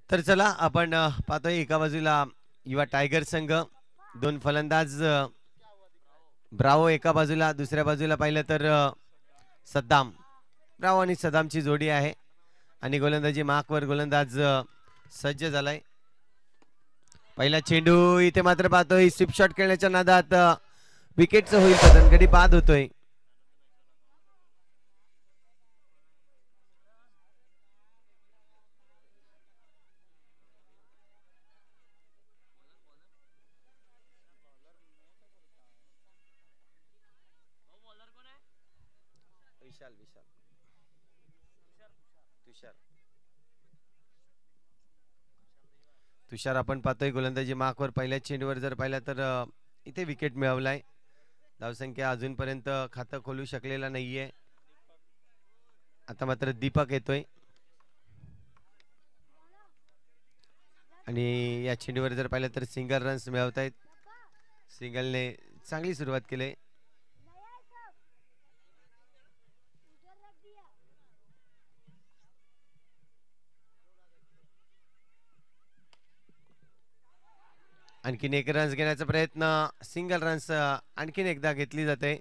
तर चला आपण पाहतोय एका बाजूला युवा टायगर संघ, दोन फलंदाज ब्रावो एका बाजूला, दुसऱ्या बाजूला पाहिलं तर सद्दाम. ब्रावो आणि सद्दामची जोडी आहे आणि गोलंदाजी मार्कवर गोलंदाज सज्ज झालाय. पहिला चेंडू इथे मात्र पाहतोय स्वीप शॉट खेळण्याच्या नादात विकेटचं होईल पतन, गडी बाद होतोय. विशाल विशाल तुषार तुषार आपण पाहतोय गोलंदाजी मार्कवर पहिल्या चेंडूवर जर पाहिलं तर इथे विकेट मिळवलाय. धावसंख्या अजूनपर्यंत खातं खोलू शकलेला नाहीये. आता मात्र दीपक येतोय आणि या चेंडूवर जर पाहिलं तर सिंगल रन्स मिळवत आहेत. सिंगलने चांगली सुरुवात केली. आणखीन एक रन्स घेण्याचा प्रयत्न, सिंगल रन्स आणखीन एकदा घेतली जाते.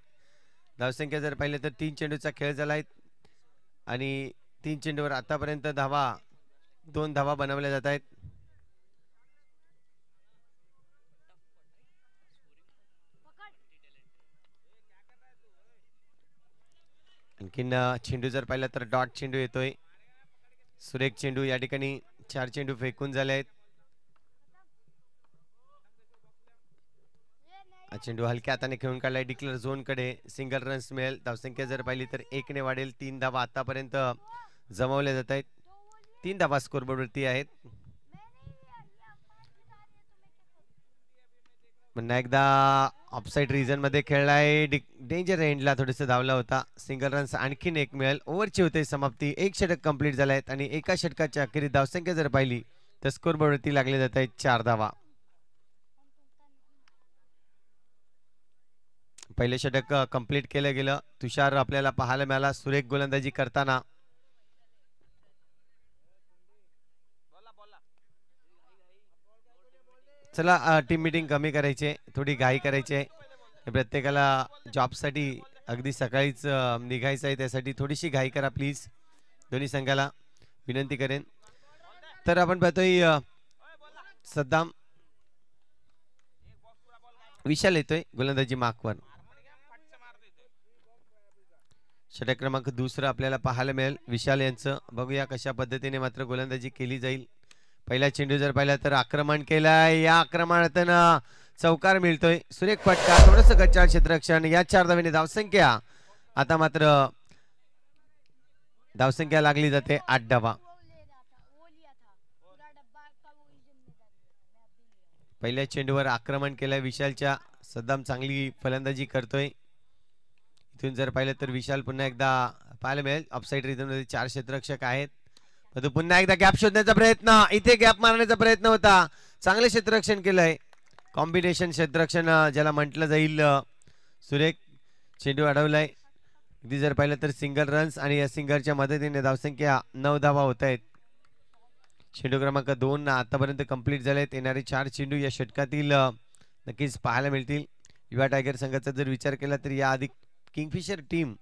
धावसंख्या जर पाहिलं तर 3 चेंडूचा खेळ झालाय आणि 3 चेंडूवर आतापर्यंत 2 धावा बनवल्या जात आहेत. आणखीन चेंडू जर पाहिलं तर डॉट चेंडू येतोय. सुरेख चेंडू या ठिकाणी 4 चेंडू फेकून झाले आहेत. चेंडू हलक्या हाताने खेळून काढलाय डिक्लेअर झोन कडे. सिंगल रन्स मिळेल. धावसंख्या जर पाहिली तर 1 ने वाढेल. 3 धावा आतापर्यंत जमवल्या जात आहेत. 3 धावा स्कोरबोर्डवरती आहेत. पुन्हा एकदा ऑफसाईड रिजन मध्ये खेळलाय. डेंजर एंडला थोडस धावला होता. सिंगल रन्स आणखीन एक मिळेल. ओव्हरची होते समाप्ती. 1 षटक कंप्लीट झालाय आणि एका षटकाच्या अखेरीत धावसंख्या जर पाहिली तर स्कोरबोर्डवरती लागले जात आहेत 4 धावा. पहिले षटक कंप्लीट केलं गेलं. तुषार आपल्याला पाहायला मिळाला सुरेख गोलंदाजी करताना. चला टीम मीटिंग कमी करायचे, थोडी घाई करायची. प्रत्येकाला जॉबसाठी अगदी सकाळीच निघायचं आहे, त्यासाठी थोडीशी घाई करा प्लीज. दोन्ही संघाला विनंती करेन. तर आपण पाहतोय सद्दाम विशाल येतोय गोलंदाजी मार्कवर. षटक क्रमांक 2 आपल्याला पाहायला मिळेल विशाल यांचं. बघूया कशा पद्धतीने मात्र गोलंदाजी केली जाईल. पहिला चेंडू जर पाहिला तर आक्रमण केलाय. या आक्रमणातून चौकार मिळतोय. सुरेख फटका, थोडस गच्चाळ क्षेत्ररक्षण. या 4 धावेने धावसंख्या आता मात्र धावसंख्या लागली जाते 8 धावा. पहिल्या चेंडूवर आक्रमण केलंय विशालच्या. सद्दाम चांगली फलंदाजी करतोय. इथून जर पाहिलं तर विशाल पुन्हा एकदा पाहायला मिळेल. ऑफसाईड रिझन मध्ये 4 क्षेत्ररक्षक आहेत. तो पुन्हा एकदा गॅप शोधण्याचा प्रयत्न, इथे गॅप मारण्याचा प्रयत्न होता. चांगले क्षेत्ररक्षण केलंय. कॉम्बिनेशन क्षेत्ररक्षण ज्याला म्हटलं जाईल. सुरेख चेंडू अडवलाय. अगदी जर पाहिलं तर सिंगल रन्स आणि या सिंगलच्या मदतीने धावसंख्या 9 धावा होत आहेत. चेंडू क्रमांक 2 आतापर्यंत कंप्लीट झालेत. येणारे 4 चेंडू या षटकातील नक्कीच पाहायला मिळतील. युवा टायगर संघाचा जर विचार केला तर याआधी किंगफिशर टीम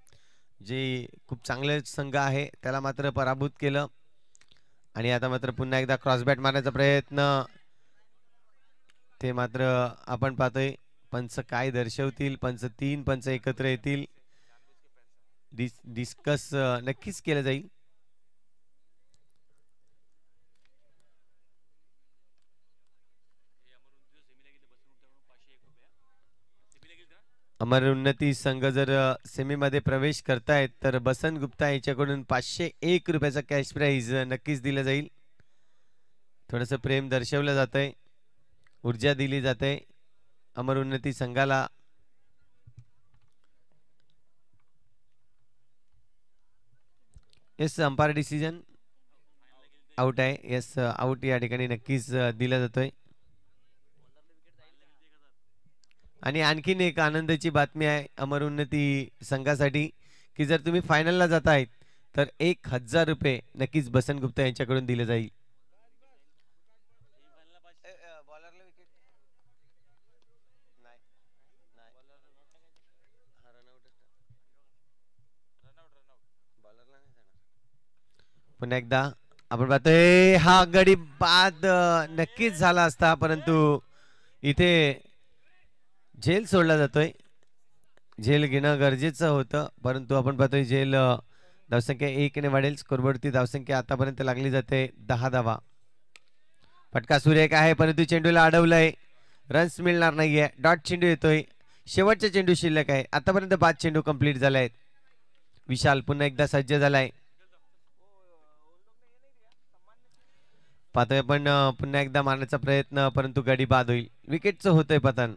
जे खूप चांगले संघ आहे त्याला मात्र पराभूत केलं आणि आता मात्र पुन्हा एकदा क्रॉसबॅट मारण्याचा प्रयत्न. ते मात्र आपण पाहतोय पंच काय दर्शवतील. 3 पंच एकत्र येतील. डिस्कस नक्कीच केलं जाईल. अमर उन्नती संघ जर सेमी मध्ये प्रवेश करतायत तर बसंत गुप्ता यांच्याकडून 501 रुपयाचा कॅश प्राइज नक्कीच दिला जाईल. थोडस प्रेम दर्शवलं जातंय, ऊर्जा दिली जाते अमर उन्नती संघाला. येस अंपायर डिसिजन आउट आहे. येस आउट या ठिकाणी नक्कीच दिला जातोय. आणि आणखीन एक आनंदाची बातमी आहे अमर उन्नती संघासाठी की जर तुम्ही फायनलला जातायत तर 1000 रुपये नक्कीच बसंत गुप्ता यांच्याकडून दिले जाईल. पुन्हा एकदा आपण पाहतोय हा गडी बाद नक्कीच झाला असता, परंतु इथे झेल सोडला जातोय. झेल घेणं गरजेचं होतं, परंतु आपण पाहतोय झेल धावसंख्या 1 ने वाढेल. स्कोरबोर्डवरती धावसंख्या आतापर्यंत लागली जाते 10 धावा. फटका सुरेख आहे, परंतु चेंडूला अडवलंय. रन्स मिळणार नाहीये. डॉट चेंडू येतोय. शेवटचा चेंडू शिल्लक आहे. आतापर्यंत 5 चेंडू कंप्लीट झाले आहेत. विशाल पुन्हा एकदा सज्ज झालाय. पाहतोय पण पुन्हा एकदा मारण्याचा प्रयत्न, परंतु गडी बाद होईल. विकेटचं होतंय पतन.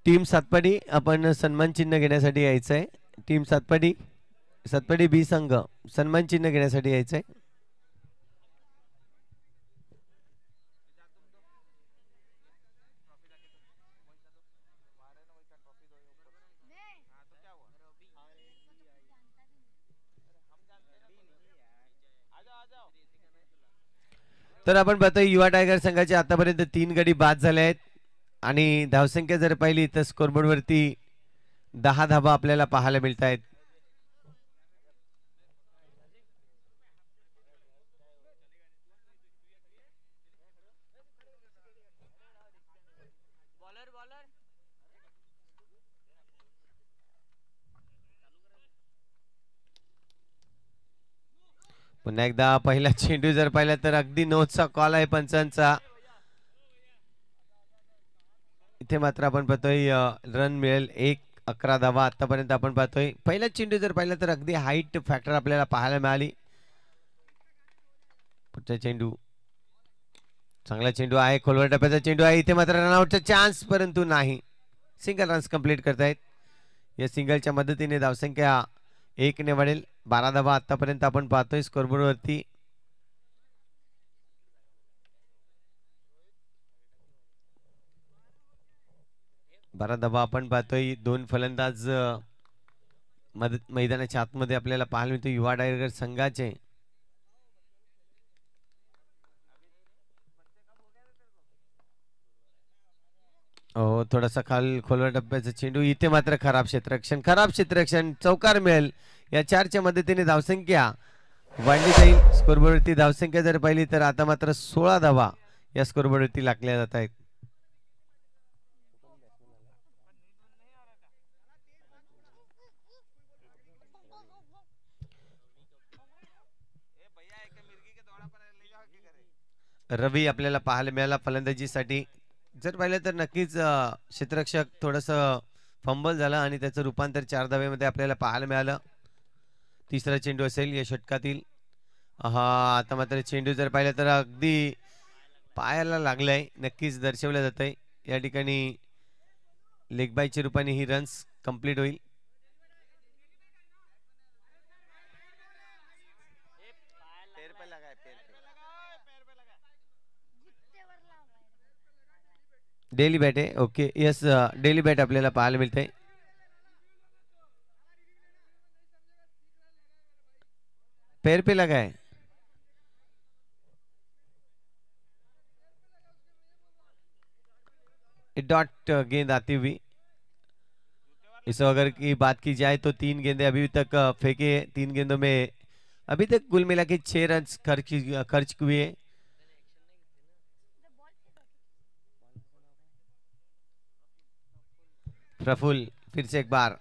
टीम सातपाडी आपण सन्मान चिन्ह घेण्यासाठी यायचंय. टीम सातपाडी सातपाडी बी संघ सन्मान चिन्ह घेण्यासाठी यायचंय. तर आपण पाहतोय युवा टायगर संघाचे आतापर्यंत 3 गडी बाद झाले आहेत आणि धावसंख्या जर पाहिली तर स्कोरबोर्ड वरती 10 धावा आपल्याला पाहायला मिळत आहेत. पुन्हा एकदा पहिला चेंडू जर पाहिला तर अगदी नोटचा कॉल आहे पंचांचा. इथे मात्र आपण पाहतोय रन मिळेल 1-11 धावा. आतापर्यंत आपण पाहतोय पहिला चेंडू जर पाहिला तर अगदी हाईट फॅक्टर आपल्याला पाहायला मिळाली. पुढचा चेंडू चांगला चेंडू आहे. खोलवर टप्प्याचा चेंडू आहे. इथे मात्र रनआउटचा चान्स, परंतु नाही. सिंगल रन्स कंप्लीट करतायत. या सिंगलच्या मदतीने धावसंख्या 1 ने वाढेल. 12 धावा आतापर्यंत आपण पाहतोय स्कोरबोर्ड वरती. बारा धावा आपण पाहतोय. 2 फलंदाज मैदानाच्या आतमध्ये आपल्याला पाहायला मिळतो युवा टायगर संघाचे. हो थोडासा खोलवर टप्प्याचा चेंडू. इथे मात्र खराब क्षेत्ररक्षण चौकार मिळेल. या 4च्या मदतीने धावसंख्या वाढली जाईल. स्कोरबोर्डवरती धावसंख्या जर पाहिली तर आता मात्र 16 धावा या स्कोरबोर्डवरती लागल्या जात आहेत. रवी आपल्याला पाहायला मिळाला फलंदाजीसाठी. जर पाहिलं तर नक्कीच क्षेत्ररक्षक थोडस फंबल झाला आणि त्याचं रूपांतर 4 धावेमध्ये आपल्याला पाहायला मिळालं. तिसरा चेंडू असेल या षटकातील. हा आता मात्र चेंडू जर पाहिलं तर अगदी पायाला लागलाय. नक्कीच दर्शवलं जात आहे या ठिकाणी. लेग बायच्या रूपाने ही रन्स कंप्लीट होईल. डेली बॅट आहे. ओके यस डेली बॅट आपल्याला पाहायला मिळते. पैर पे लगा है. डॉट गेंद आती हुई. इस ओवर की बात की जाए तो 3 गेंदें अभी तक फेंके. 3 गेंदों में अभी तक कुल मिला के 6 रन खर्च हुए. प्रफुल्ल फिर से एक बार.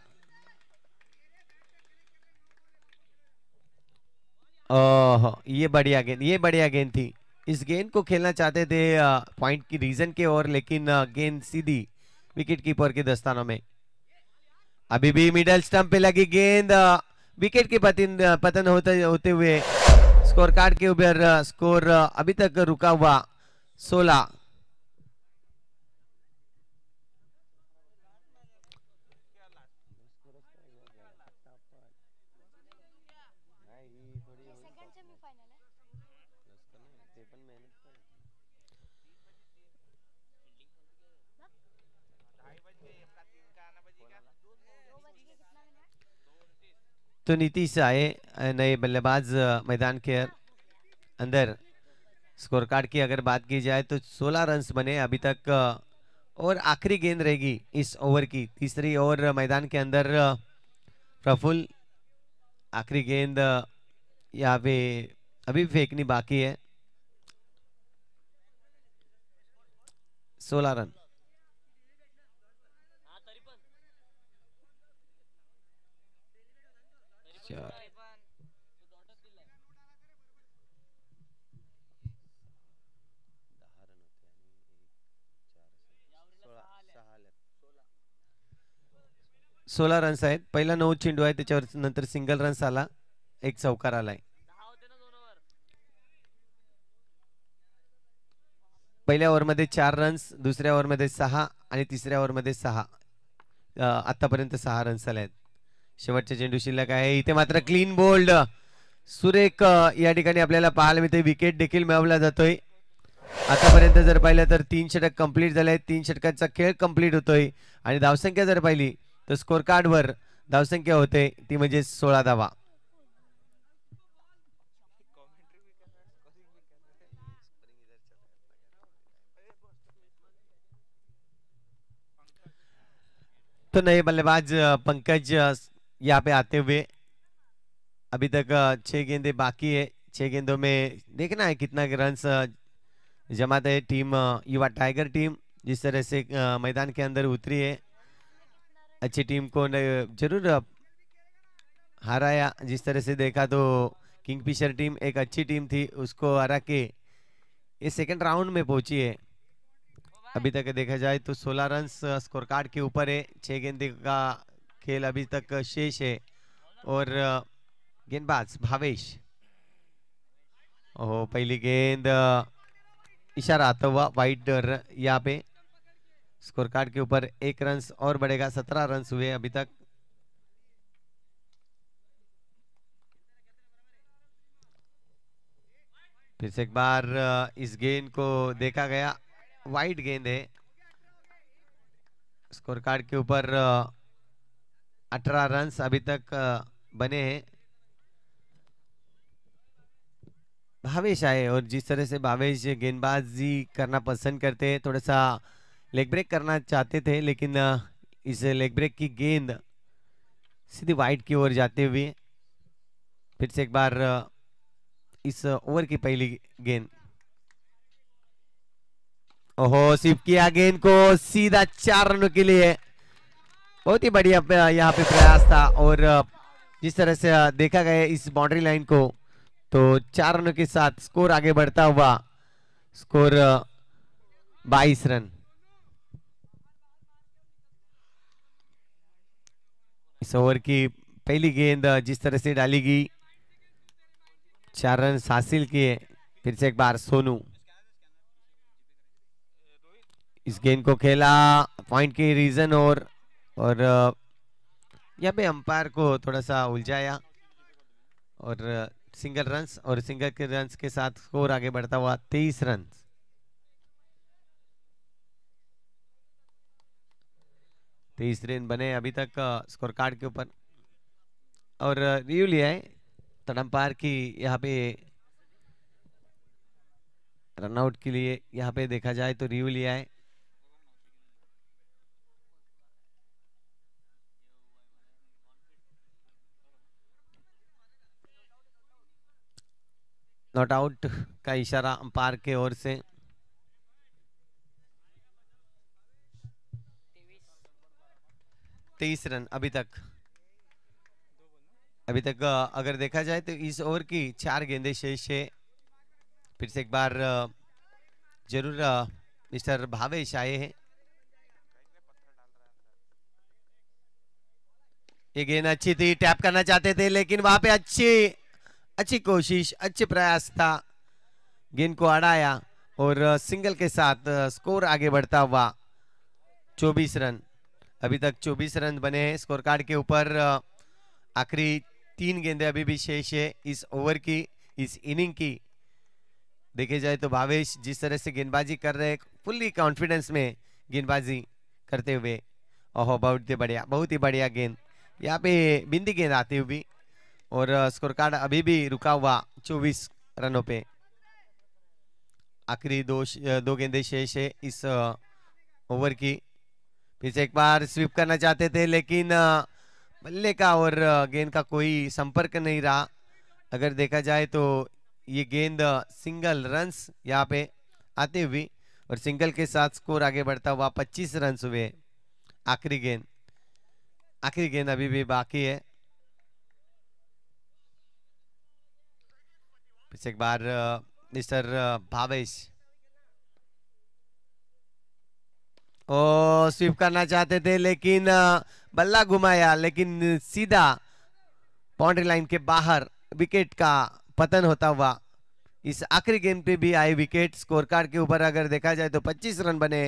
ओह ये बढ़िया गेंद थी. इस गेंद को खेलना चाहते थे पॉइंट की रीजन के ओर, लेकिन गेंद सीधी विकेट कीपर के दस्तानों में. अभी भी मिडल स्टंप पे लगी गेंद. विकेट के पतन होते हुए स्कोर कार्ड के ऊपर स्कोर अभी तक रुका हुआ 16. तो नीतीश आए नए बल्लेबाज मैदान के अंदर. स्कोर कार्ड की अगर बात की जाए तो 16 रन्स बने. अभी तक और आखिरी गेंद रहेगी इस ओवर की, तीसरी ओवर मैदान के अंदर। प्रफुल्ल, आखिरी गेंद यहाँ पे अभी फेंकनी बाकी है। 16 रन। सोळा रन्स आहेत, पहिला 9 चेंडू आहे, त्याच्यावर नंतर सिंगल रन्स आला, एक चौकार आलाय. पहिल्या ओव्हरमध्ये 4 रन्स, दुसऱ्या ओव्हरमध्ये 6 आणि तिसऱ्या ओव्हरमध्ये 6. आतापर्यंत 6 रन्स आले आहेत. शेवटच्या चेंडू शिल्लक आहे, इथे मात्र क्लीन बोल्ड सुरेख या ठिकाणी आपल्याला पाहायला मिळते. विकेट देखील मिळवला जातोय. आतापर्यंत जर पाहिलं तर 3 षटक कंप्लीट झाले, 3 षटकांचा खेळ कंप्लीट होतोय आणि धावसंख्या जर पाहिली तर स्कोर कार्डवर धावसंख्या होते ती म्हणजे 16 धावा. तो नए बल्लेबाज पंकज यहाँ पे आते हुए, अभी तक 6 गेंदे बाकी है. 6 गेंदों में देखना है कितना रन जमाता है टीम युवा टाइगर टीम. जिस तरह से मैदान के अंदर उतरी है, अच्छी टीम को जरूर हराया. जिस तरह से देखा तो किंगफिशर टीम एक अच्छी टीम थी, उसको हरा के ये सेकंड राउंड में पहुंची है. अभी तक देखा जाए तो 16 रन स्कोर कार्ड के ऊपर है. 6 गेंदे का खेल अभी तक शेष है और गेंदबाज भावेश. ओह, पहली गेंद इशारा आता हुआ वाइड यहाँ पे. स्कोर कार्ड के ऊपर 1 रन और बढ़ेगा. 17 रन हुए अभी तक. फिर से एक बार इस गेंद को देखा गया, वाइड गेंद है. स्कोर कार्ड के ऊपर 18 रन अभी तक बने हैं. भावेश आए और जिस तरह से भावेश गेंदबाजी करना पसंद करते हैं, थोड़ा सा लेग ब्रेक करना चाहते थे, लेकिन इस लेग ब्रेक की गेंद सीधी वाइड की ओर जाते हुए. फिर से एक बार इस ओवर की पहली गेंद. ओहो, सिर्फ किया गेंद को सीधा 4 रनों के लिए. बहुत ही बढ़िया यहाँ पे प्रयास था और जिस तरह से देखा गया इस बाउंड्री लाइन को, तो 4 रनों के साथ स्कोर आगे बढ़ता हुआ. Score 22 run. इस ओवर की पहली गेंद जिस तरह से डाली गई, 4 रन हासिल किए. फिर से एक बार सोनू इस गेंद को खेला पॉइंट के रीजन और यहाँ पे अंपायर को थोड़ा सा उलझाया और सिंगल रन्स, और सिंगल के रन्स के साथ स्कोर आगे बढ़ता हुआ 23 रन. 23 रन बने अभी तक स्कोर कार्ड के ऊपर. और रिव्यू लिया है अंपायर की यहाँ पे रनआउट के लिए. यहाँ पे देखा जाए तो रिव्यू लिया है. नॉट आउट का इशारा अंपायर के ओर से. तेईस रन अभी तक अगर देखा जाए तो इस ओवर की 4 गेंदें शेष है. फिर से एक बार जरूर मिस्टर भावेश आए हैं. ये गेंद अच्छी थी, टैप करना चाहते थे, लेकिन वहां पे अच्छी कोशिश, अच्छे प्रयास था. गेंद को अड़ाया और सिंगल के साथ स्कोर आगे बढ़ता हुआ 24 रन. अभी तक 24 रन बने हैं स्कोर कार्ड के ऊपर. आखिरी 3 गेंदें अभी भी शेष है इस ओवर की, इस इनिंग की. देखे जाए तो भावेश जिस तरह से गेंदबाजी कर रहे हैं, फुल्ली कॉन्फिडेंस में गेंदबाजी करते हुए. ओहो, बहुत ही बढ़िया गेंद. यहाँ पे बिंदी गेंद आती हुई और स्कोर कार्ड अभी भी रुका हुआ 24 रनों पे. आखिरी दो गेंदें शेष है इस ओवर की। फिर से एक बार स्वीप करना चाहते थे लेकिन बल्ले का और गेंद का कोई संपर्क नहीं रहा। अगर देखा जाए तो ये गेंद सिंगल रन्स यहाँ पे आते हुए और सिंगल के साथ स्कोर आगे बढ़ता हुआ 25 रन हुए। आखिरी गेंद अभी भी बाकी है। फिर एक बार मिस्टर भावेश ओ स्वीप करना चाहते थे लेकिन बल्ला घुमाया लेकिन सीधा बाउंड्री लाइन के बाहर विकेट का पतन होता हुआ। इस आखिरी गेम पे भी आए विकेट। स्कोर कार्ड के ऊपर अगर देखा जाए तो 25 रन बने।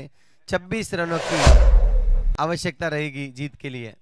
26 रनों की आवश्यकता रहेगी जीत के लिए।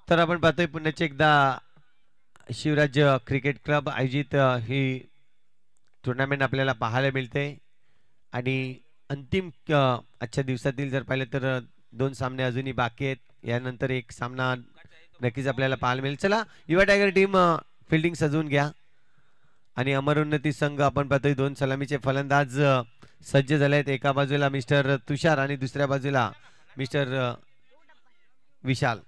तर आपण पाहतोय पुण्याचे एकदा शिवराज क्रिकेट क्लब आयोजित ही टुर्नामेंट आपल्याला पाहायला मिळते आणि अंतिम आजच्या दिवसातील जर पाहिलं तर 2 सामने अजूनही बाकी आहेत। यानंतर एक सामना नक्कीच आपल्याला पाहायला मिळेल। चला युवा टायगर टीम फिल्डिंग सजवून घ्या आणि अमर उन्नती संघ आपण पाहतोय 2 सलामीचे फलंदाज सज्ज झाले आहेत। एका बाजूला मिस्टर तुषार आणि दुसऱ्या बाजूला मिस्टर विशाल।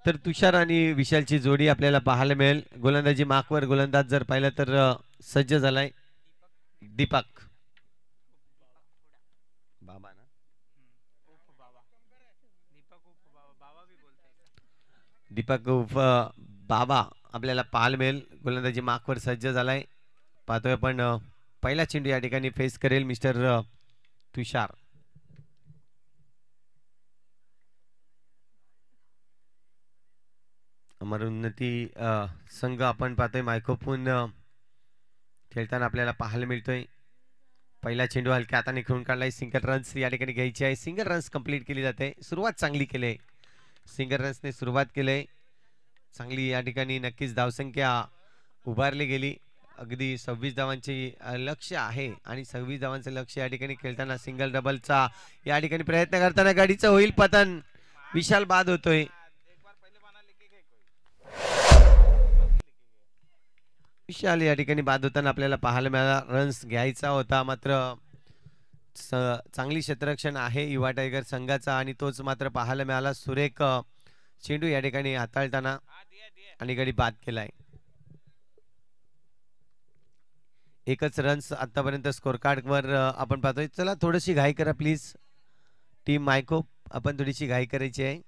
तर तुषार आणि विशालची जोडी आपल्याला पाहायला मिळेल। गोलंदाजी मार्कवर गोलंदाज जर पाहिलं तर सज्ज झालाय दीपक बाबा ना दीपक उर्फ बाबा आपल्याला पाहायला मिळेल। गोलंदाजी मार्कवर सज्ज झालाय। पाहतोय आपण पहिला चेंडू या ठिकाणी फेस करेल मिस्टर तुषार। अमर उन्नती संघ आपण पाहतोय मायक्रोफोन खेळताना आपल्याला पाहायला मिळतोय। पहिला चेंडू हलक्या हाताने खेळून काढलाय। सिंगल रन्स या ठिकाणी घ्यायची आहे। सिंगल रन्स कंप्लीट केली जाते। सुरुवात चांगली केली। सिंगल रन्सने सुरुवात केली चांगली। या ठिकाणी नक्कीच धावसंख्या उभारली गेली। अगदी 26 धावांची लक्ष्य आहे आणि 26 धावांचं लक्ष्य या ठिकाणी खेळताना सिंगल डबलचा या ठिकाणी प्रयत्न करताना गाडीचं होईल पतन। विशाल बाद होतोय। विशाल या ठिकाणी बाद होताना आपल्याला पाहायला मिळाला। रन्स घ्यायचा होता मात्र चांगली क्षेत्ररक्षण आहे युवा टायगर संघाचा आणि तोच मात्र पाहायला मिळाला। सुरेख चेंडू या ठिकाणी हाताळताना आणि गडी बाद केलाय। एकच रन्स आतापर्यंत स्कोर कार्ड वर आपण पाहतोय। चला थोडीशी घाई करा प्लीज टीम मायको, आपण थोडीशी घाई करायची आहे।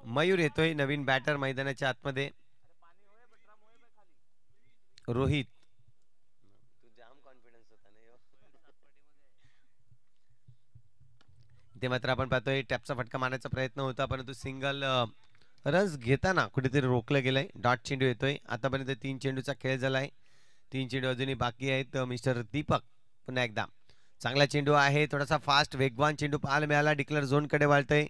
मयूर येतोय नवीन बॅटर मैदानाच्या आतमध्ये। रोहित ते मात्र आपण पाहतोय टॅपचा फटका मारण्याचा प्रयत्न होता परंतु सिंगल रन्स घेताना कुठेतरी रोखलं गेलंय। डॉट चेंडू येतोय। आतापर्यंत 3 चेंडूचा खेळ झालाय। 3 चेंडू अजूनही बाकी आहेत। मिस्टर दीपक पुन्हा एकदा चांगला चेंडू आहे। थोडासा फास्ट वेगवान चेंडू पाहायला मिळाला। डिक्लेअर झोन कडे वळतोय।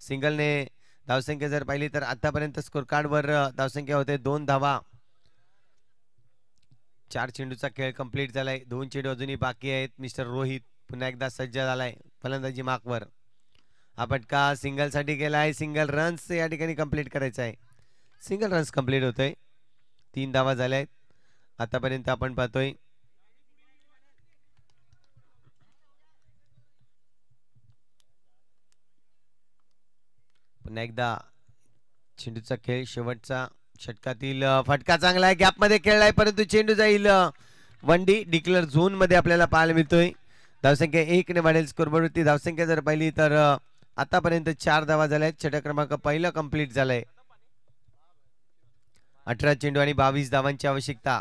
सिंगलने धावसंख्या जर पाहिली तर आतापर्यंत स्कोर कार्डवर धावसंख्या होते 2 धावा. 4 चेंडूचा खेळ कंप्लीट झालाय. 2 चेंडू अजूनही बाकी आहेत. मिस्टर रोहित पुन्हा एकदा सज्ज झालाय फलंदाजी मार्कवर. हा फटका सिंगल साठी गेलाय. सिंगल रन्स या ठिकाणी कंप्लीट करायचा आहे. सिंगल रन्स कंप्लीट होतोय. 3 धावा झाल्या आहेत आतापर्यंत आपण पाहतोय. पुन्हा एकदा चेंडूचा खेळ शेवटचा षटकातील फटका चांगला आहे. गॅपमध्ये खेळलाय परंतु चेंडू जाईल वनडी डिक्लेअर झोन मध्ये आपल्याला पाहायला मिळतोय. धावसंख्या 1 ने वाढेल. स्कोरबोर्डवरती धावसंख्या जर पाहिली तर आतापर्यंत 4 धावा झाल्या आहेत. षटक क्रमांक पहिला कंप्लीट झालाय. 18 चेंडू आणि 22 धावांची आवश्यकता.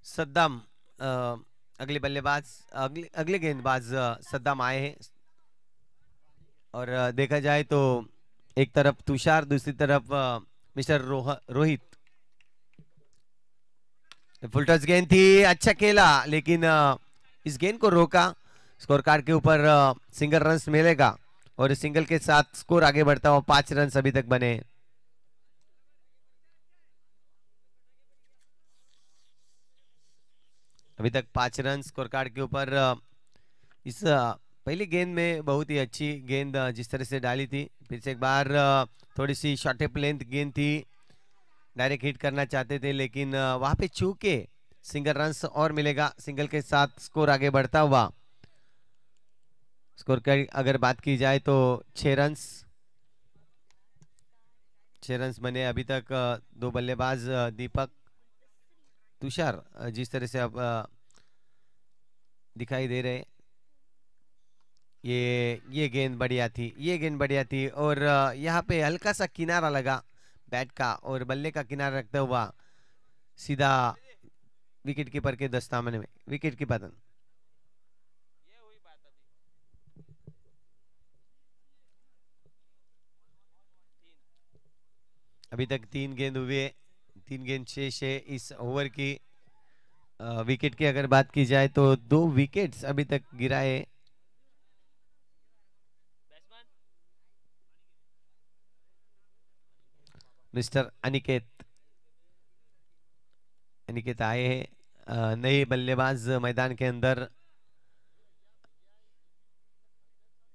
सद्दाम अगले बल्लेबाज अगले गेंदबाज सद्दाम आए हैं. और देखा जाए तो एक तरफ तुषार दूसरी तरफ मिस्टर रोहित. फुल टच गेंद थी. अच्छा खेला लेकिन इस गेंद को रोका. स्कोर कार्ड के ऊपर सिंगल रन्स मिलेगा और सिंगल के साथ स्कोर आगे बढ़ता हुआ 5 रन्स अभी तक बने. अभी तक 5 रन स्कोर कार्ड के ऊपर. इस पहली गेंद में बहुत ही अच्छी गेंद जिस तरह से डाली थी. फिर से एक बार थोड़ी सी शॉर्ट लेंथ गेंद थी. डायरेक्ट हिट करना चाहते थे लेकिन वहां पे चूके सिंगल रन्स और मिलेगा. सिंगल के साथ स्कोर आगे बढ़ता हुआ. स्कोर की अगर बात की जाए तो 6 रन्स बने अभी तक. 2 बल्लेबाज दीपक तुषार जिस तरह से अब दिखाई दे रहे. ये गेंद बढ़िया थी. ये गेंद बढ़िया थी और यहाँ पे हल्का सा किनारा लगा बैट का और बल्ले का किनारा रखता हुआ सीधा विकेट कीपर के दस्ताने में. विकेट की पतन. अभी तक 3 गेंद हुए. 3 गेंद शेष है इस ओवर की. विकेट की अगर बात की जाए तो 2 विकेट्स अभी तक गिराए. मिस्टर अनिकेत आए हैं नए बल्लेबाज मैदान के अंदर.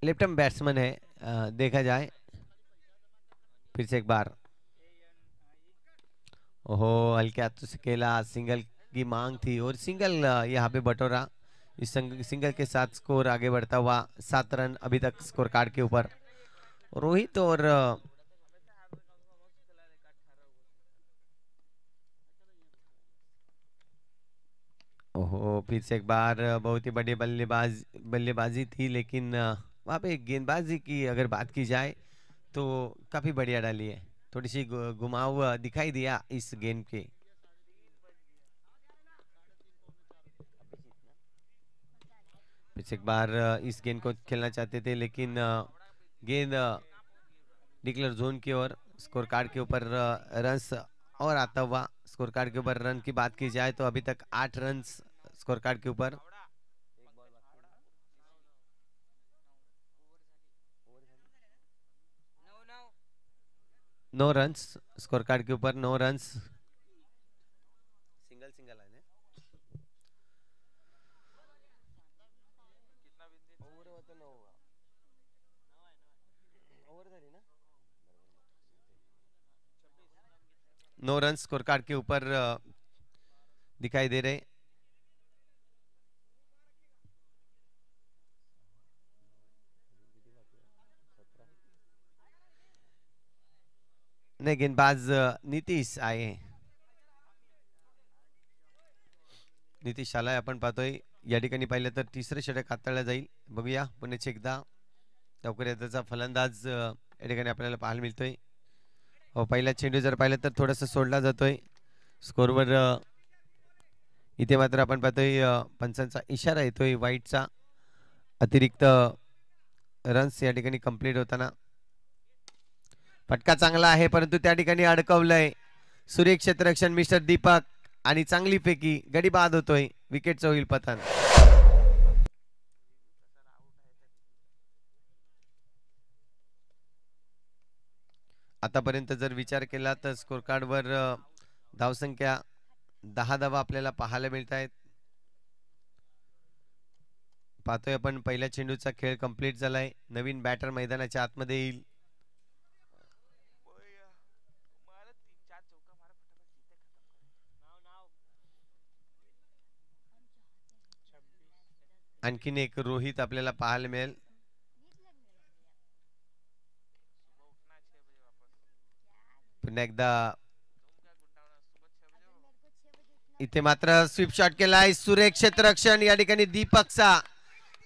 लेफ्ट आर्म बैट्समैन है. देखा जाए फिर से एक बार. ओहो हल्के हाथों से खेला. सिंगल की मांग थी और सिंगल यहाँ पे बटोरा. इस सिंगल के साथ स्कोर आगे बढ़ता हुआ 7 रन अभी तक स्कोर कार्ड के ऊपर. रोहित और ओहो फिर से एक बार बहुत ही बड़ी बल्लेबाजी थी लेकिन वहाँ पे गेंदबाजी की अगर बात की जाए तो काफी बढ़िया डाली है. थोड़ी सी घुमाव दिखाई दिया इस गेंद के. फिर से एक बार इस गेंद को खेलना चाहते थे लेकिन गेंद डिक्लेयर जोन की ओर. स्कोर कार्ड के ऊपर रन्स और आता हुआ. स्कोर कार्ड के ऊपर रन की बात की जाए तो अभी तक 8 रन स्कोर कार्ड के ऊपर. नो रन्स स्कोर कार्ड के ऊपर. 9 रन्स. सिंगल है नो रन स्कोर कार्ड के ऊपर दिखाई दे रहे. नए गेंदबाज नीतीश आए हैं. नीतीश आलाय आपण पाहतोय. या ठिकाणी पाहिलं तर तिसरं षटक हाताळलं जाईल. बघूया पुण्याचे एकदा लवकर येताचा फलंदाज या ठिकाणी आपल्याला पाहायला मिळतोय. हो, पहिला चेंडू जर पाहिलं तर थोडासा सोडला जातोय स्कोरवर. इथे मात्र आपण पाहतोय पंचांचा इशारा येतोय वाईटचा. अतिरिक्त रन्स या ठिकाणी कंप्लीट होताना. फटका चांगला आहे परंतु त्या ठिकाणी अडकवलंय. सुरेख क्षेत्ररक्षण मिस्टर दीपक आणि चांगली फेकी, गडी बाद होतोय, विकेटचं होईल पतन. आतापर्यंत जर विचार केला तर स्कोर कार्डवर धावसंख्या 10 धावा आपल्याला पाहायला मिळत आहेत. पाहतोय आपण पहिल्या चेंडूचा खेळ कंप्लीट झालाय. नवीन बॅटर मैदानाच्या आतमध्ये येईल. आणखीन एक रोहित आपल्याला पाहायला मिळेल. पुन्हा एकदा इथे मात्र स्वीप शॉट केलाय. सुरेख क्षेत्ररक्षण या ठिकाणी दीपकचा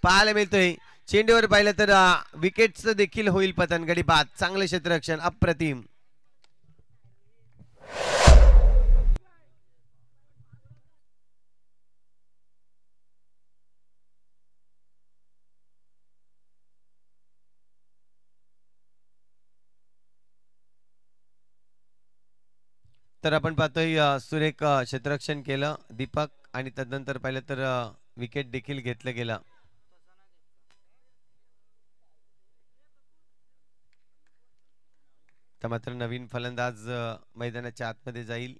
पाहायला मिळतोय. चेंडूवर पाहिलं तर विकेटचं देखील होईल पतन, गडी बाद. चांगलं क्षेत्ररक्षण, अप्रतिम. तर आपण पाहतोय सुरेख क्षेत्ररक्षण केलं दीपक आणि तदनंतर पाहिलं तर विकेट देखील घेतलं गेलं. तर मात्र नवीन फलंदाज मैदानाच्या आतमध्ये जाईल.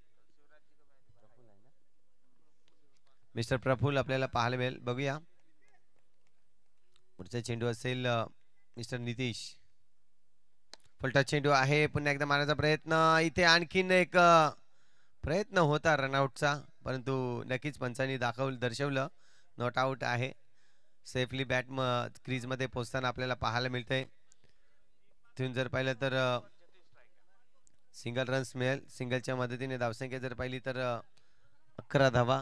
मिस्टर प्रफुल्ल आपल्याला पाहायला मिळेल. बघूया पुढचा चेंडू असेल मिस्टर नितीश. फलटा चेंडू आहे. पुन्हा एकदा मारण्याचा प्रयत्न. इथे आणखीन एक प्रयत्न होता रनआउटचा परंतु नक्कीच पंचांनी दर्शवलं नॉट आउट आहे. सेफली बॅट क्रीज मध्ये पोहोचताना आपल्याला पाहायला मिळतंय. तिथून जर पाहिलं तर सिंगल रन्स मिळेल. सिंगलच्या मदतीने धावसंख्या जर पाहिली तर 11 धावा.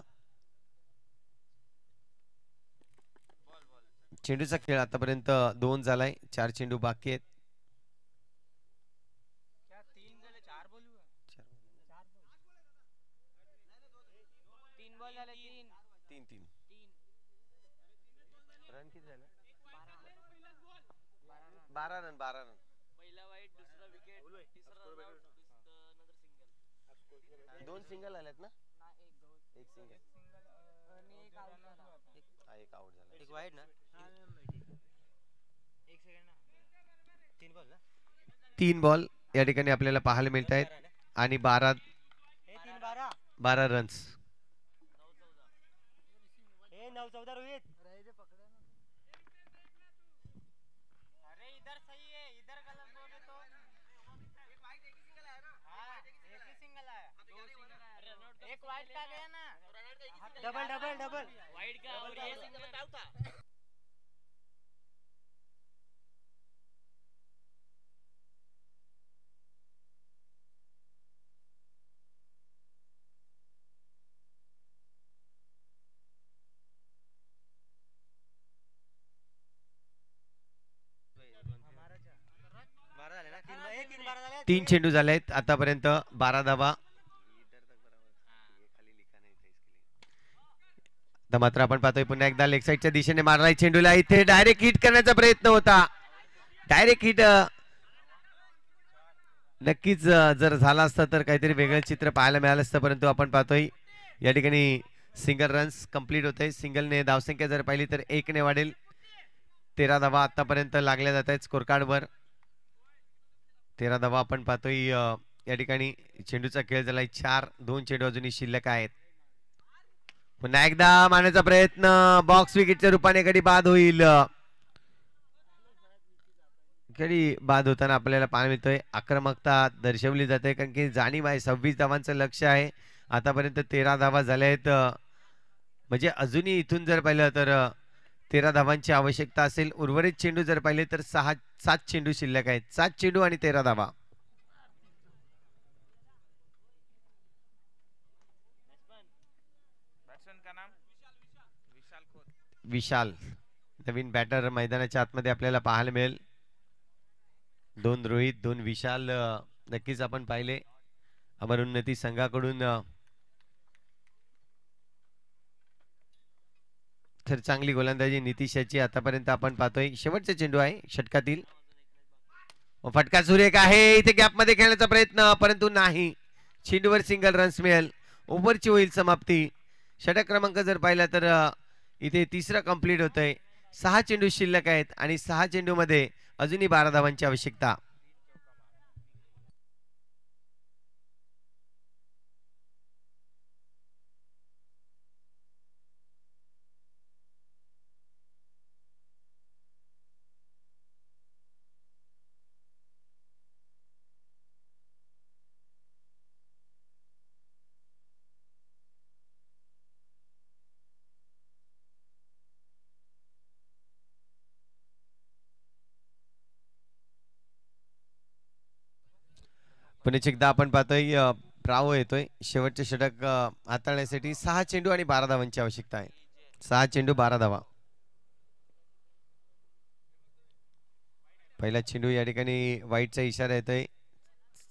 चेंडूचा खेळ आतापर्यंत 2 झालाय. 4 चेंडू बाकी आहेत. रन किती झाले? 12 रन. 12 रन. पहिला वाईट, दुसरा विकेट, तिसरा नंतर 2 सिंगल आलेत ना? एक सिंगल आणि एक आउट झाला. एक आउट झाला. एक वाईट ना? एक सेकंड ना. 3 बॉल ना? 3 बॉल या ठिकाणी आपल्याला पाहायला मिळत आहेत आणि 12 रन्स. 9-14 रोहित. अरे इधर सही है, इधर गलत बोले तो. एक वाइड एक सिंगल आया ना? हां, एक ही सिंगल आया. एक वाइड का गया ना? डबल वाइड का और ये सिंगल आउट था. तीन चेंडू झाले आहेत आतापर्यंत. 12 धावा. मात्र आपण पाहतोय पुन्हा एकदा लेग साईडच्या दिशेने मारलाय चेंडूला. इथे डायरेक्ट हिट करण्याचा प्रयत्न होता. डायरेक्ट हिट नक्कीच जर झाला असता तर काहीतरी वेगळं चित्र पाहायला मिळालं असतं परंतु आपण पाहतोय या ठिकाणी सिंगल रन्स कंप्लीट होते. सिंगलने धावसंख्या जर पाहिली तर 1 ने वाढेल. 13 धावा आतापर्यंत लागल्या जात आहेत स्कोर कार्डवर. 13 धावा आपण पाहतोय. या ठिकाणी चेंडूचा खेळ झालाय 4. 2 चेंडू अजूनही शिल्लक आहेत. पुन्हा एकदा मारण्याचा प्रयत्न. बॉक्स विकेटच्या रूपाने गडी बाद होईल. गडी बाद होताना आपल्याला पाहायला मिळतोय. आक्रमकता दर्शवली जाते कारण की जाणीव आहे. 26 धावांचं लक्ष आहे. आतापर्यंत 13 धावा झाल्या आहेत. म्हणजे अजूनही इथून जर पाहिलं तर 13 धावांची आवश्यकता असेल. उर्वरित चेंडू जर पाहिले तर 7 चेंडू शिल्लक आहेत. 7 चेंडू आणि 13 धावा. बॅट्समॅन का नाम? विशाल खोत. विशाल नवीन बॅटर मैदानाच्या आतमध्ये आपल्याला पाहायला मिळेल. 2 रोहित 2 विशाल नक्कीच आपण पाहिले अमर उन्नती संघाकडून. तर चांगली गोलंदाजी नितीशाची आतापर्यंत आपण पाहतोय. शेवटचा चेंडू आहे षटकातील. फटका सुरेख आहे. इथे गॅप मध्ये खेळण्याचा प्रयत्न परंतु नाही. चेंडूवर सिंगल रन्स मिळेल. ओव्हरची होईल समाप्ती. षटक क्रमांक जर पाहिला तर इथे तिसरा कंप्लीट होतंय. 6 चेंडू शिल्लक आहेत आणि 6 चेंडू मध्ये अजूनही 12 धावांची आवश्यकता. पुन्हा एकदा आपण पाहतोय ब्रावो येतोय. शेवटचे षटक हाताळण्यासाठी 6 चेंडू आणि 12 धावांची आवश्यकता आहे. 6 चेंडू 12 धावा. पहिला चेंडू या ठिकाणी वाईटचा इशारा येतोय.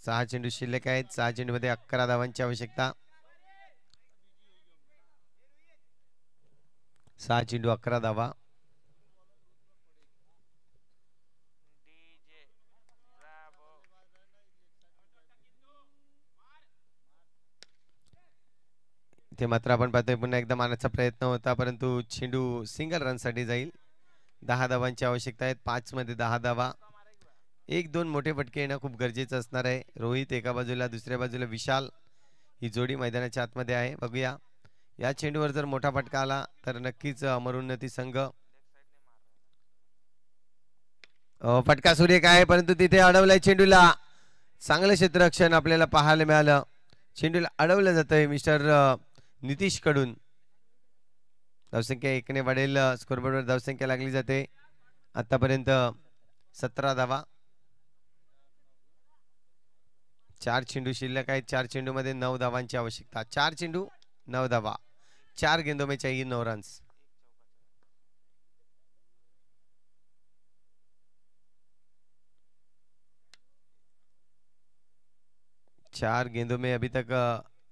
6 चेंडू शिल्लक आहेत. 6 चेंडू मध्ये 11 धावांची आवश्यकता. 6 चेंडू 11 धावा. इथे मात्र आपण पाहतोय पुन्हा एकदा मारण्याचा प्रयत्न होता परंतु चेंडू सिंगल रन साठी जाईल. 10 धावांची आवश्यकता आहे. 5 मध्ये 10 धावा. 1-2 मोठे फटके येणं खूप गरजेचं असणार आहे. रोहित एका बाजूला दुसऱ्या बाजूला विशाल ही जोडी मैदानाच्या आतमध्ये आहे. बघूया या चेंडूवर जर मोठा फटका आला तर नक्कीच अमर उन्नती संघ. फटका सुरेख आहे परंतु तिथे अडवलाय चेंडूला. चांगलं क्षेत्ररक्षण आपल्याला पाहायला मिळालं. चेंडूला अडवलं जातंय मिस्टर नितीश कडून. धावसंख्या 1 ने वाढेल. स्कोरबोर्डवर धावसंख्या लागली जाते. आतापर्यंत 17 धावा. 4 चेंडू शिल्लक आहेत. 4 चेंडू मध्ये 9 धावांची आवश्यकता. 4 चेंडू 9 धावा. 4 गेंदों में चाहिए 9 रन्स. चार गेंदों में अभी तक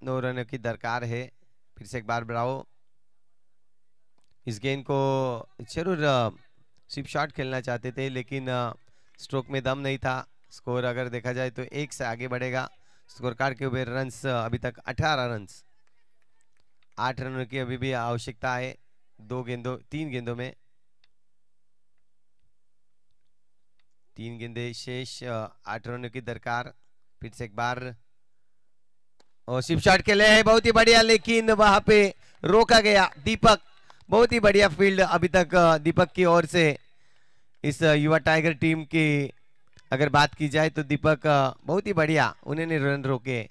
9 रनों की दरकार है. फिर से एक बार ब्रावो इस गेंद को जरूर स्वीप शॉट खेलना चाहते थे लेकिन स्ट्रोक में दम नहीं था. स्कोर अगर देखा जाए तो 1 से आगे बढ़ेगा. स्कोर कार्ड के ऊपर रन्स अभी तक 18 रन्स. 8 रनों की अभी भी आवश्यकता है. 3 गेंदों में 3 गेंदे शेष. 8 रनों की दरकार. फिर से एक बार और स्वीप शॉट खेले है. बहुत ही बढ़िया लेकिन वहां पे रोका गया. दीपक बहुत ही बढ़िया फील्ड अभी तक दीपक की ओर से. इस युवा टाइगर टीम की अगर बात की जाए तो दीपक बहुत ही बढ़िया उन्होंने रन रोके.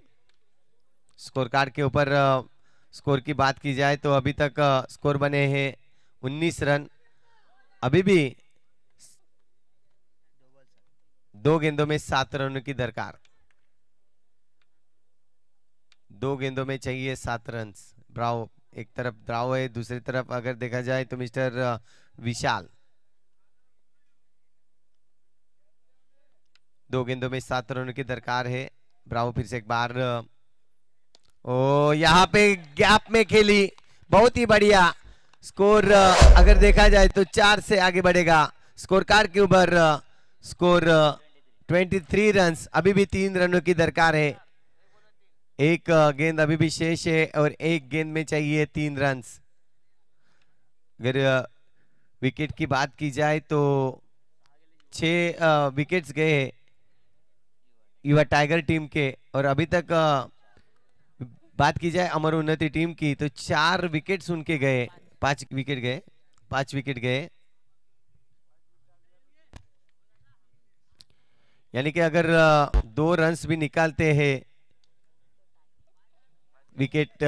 स्कोर कार्ड के ऊपर स्कोर की बात की जाए तो अभी तक स्कोर बने हैं 19 रन. अभी भी 2 गेंदों में 7 रनों की दरकार. 2 गेंदों में चाहिए 7 रन. ब्रावो एक तरफ ब्रावो है दूसरी तरफ अगर देखा जाए तो मिस्टर विशाल. 2 गेंदों में 7 रनों की दरकार है. ब्रावो फिर से एक बार यहाँ पे गैप में खेली. बहुत ही बढ़िया स्कोर अगर देखा जाए तो 4 से आगे बढ़ेगा. स्कोर कार्ड के ऊपर स्कोर 23 रन. अभी भी 3 रनों की दरकार है. एक गेंद अभी भी शेष है और एक गेंद में चाहिए 3 रन. अगर विकेट की बात की जाए तो 6 विकेट्स गए युवा टाइगर टीम के और अभी तक बात की जाए अमर उन्नति टीम की तो 4 विकेट्स उनके गए. 5 विकेट गए. 5 विकेट गए. यानी कि अगर 2 रन्स भी निकालते हैं विकेट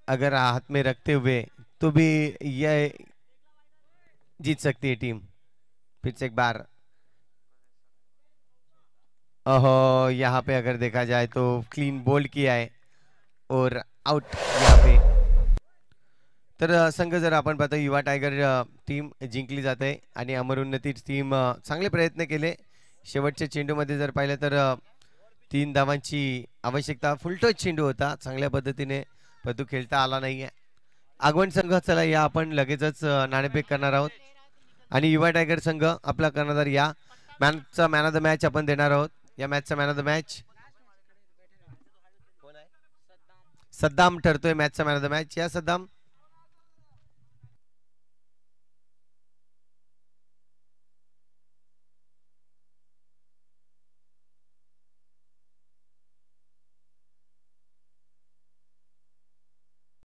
अगर हाथ में रखते हुए तो भी यह जीत सकती है टीम. फिर से एक बार यहाँ पे अगर देखा जाए तो क्लीन बोल्ड किया है और आउट. यहाँ पे तर संघ जर आपण पाहतो युवा टायगर टीम जिंकली जाते आणि अमर उन्नती टीम चांगले प्रयत्न केले. शेवटच्या चेंडूमध्ये जर पाहिलं तर 3 धावांची आवश्यकता. फुलटॉस चेंडू होता. चांगल्या पद्धतीने परंतु खेळता आला नाहीये. आगवण संघ चला या आपण लगेचच नाणेफेक करणार आहोत आणि युवा टायगर संघ आपला कर्णधार या मॅन ऑफ द मॅच आपण देणार आहोत. या मॅचचा man of the match Saddam ठरतोय मॅचचा मॅन ऑफ द मॅच. या सद्दाम